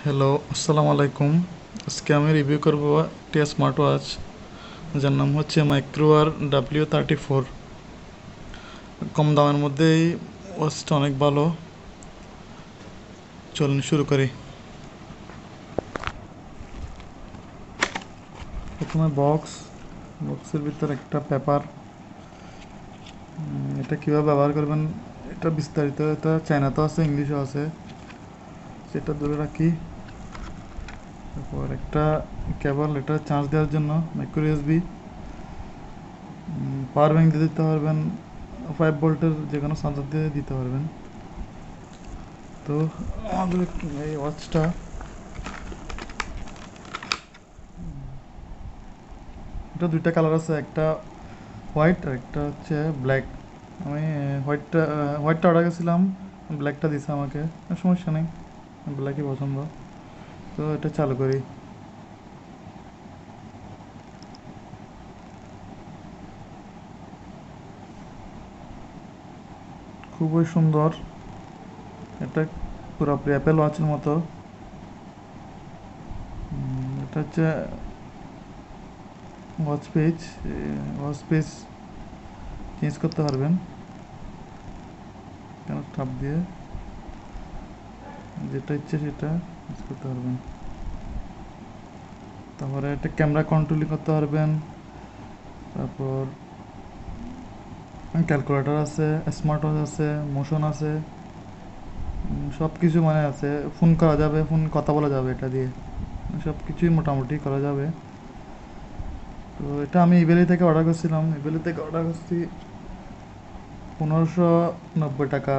Hello, আসসালামু আলাইকুম। আজকে আমি রিভিউ করব একটি স্মার্ট ওয়াচ যার নাম হচ্ছে মাইক্রোওয়ার W34। কম দামের মধ্যেই ওয়াচটা অনেক ভালো। চলুন শুরু করি। প্রথমে বক্সের ভিতর একটা পেপার। এটা কীভাবে ব্যবহার করবেন এটা বিস্তারিত, এটা চায়নাতেও আছে, ইংলিশও আছে, সেটা দূরে রাখি। তারপর একটা কেবল, এটা চার্জ দেওয়ার জন্য মাইক্রো ইউএসবি। পাওয়ার ব্যাঙ্ক দিয়ে দিতে পারবেন, 5 ভোল্টের যে কোনো চার্জার দিয়ে দিতে পারবেন। তো আমাদের এই ওয়াচটা, এটা দুইটা কালার আছে, একটা হোয়াইট আর একটা হচ্ছে ব্ল্যাক। আমি হোয়াইটটা অর্ডার করেছিলাম, ব্ল্যাকটা দিছে আমাকে, সমস্যা নেই, ব্ল্যাকই পছন্দ। তো এটা চালু করি। খুবই সুন্দর, এটা পুরোপুরি অ্যাপেল ওয়াচের মতো। এটা হচ্ছে ওয়াচ পেজ চেঞ্জ করতে পারবেন কেন, টাপ দিয়ে যেটা ইচ্ছে সেটা চেঞ্জ করতে পারবেন। তারপরে এটা ক্যামেরা কন্ট্রোলিং করতে পারবেন। তারপর ক্যালকুলেটর আছে, স্মার্ট ওয়াচ আছে, মোশন আছে, সব কিছু মানে আছে। ফোন করা যাবে, ফোন কথা বলা যাবে এটা দিয়ে, সব কিছুই মোটামুটি করা যাবে। তো এটা আমি ইবেলি থেকে অর্ডার করছিলাম, ইবেলি থেকে অর্ডার করছি, 1590 টাকা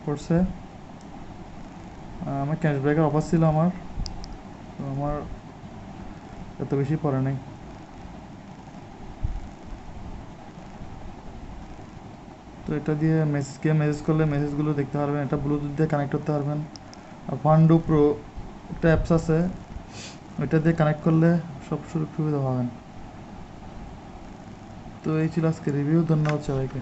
পড়ছে। আমার ক্যাশব্যাকের অফার ছিল আমার, তো আমার এত বেশি পড়ে নাই। তো এটা দিয়ে মেসেজ করলে মেসেজগুলো দেখতে পারবেন, এটা ব্লুটুথ দিয়ে কানেক্ট করতে পারবেন। আর ফান্ডু প্রো একটা অ্যাপস আছে, ওইটা দিয়ে কানেক্ট করলে সব সুযোগ সুবিধা পাবেন। তো এই ছিল আজকে রিভিউ, ধন্যবাদ সবাইকে।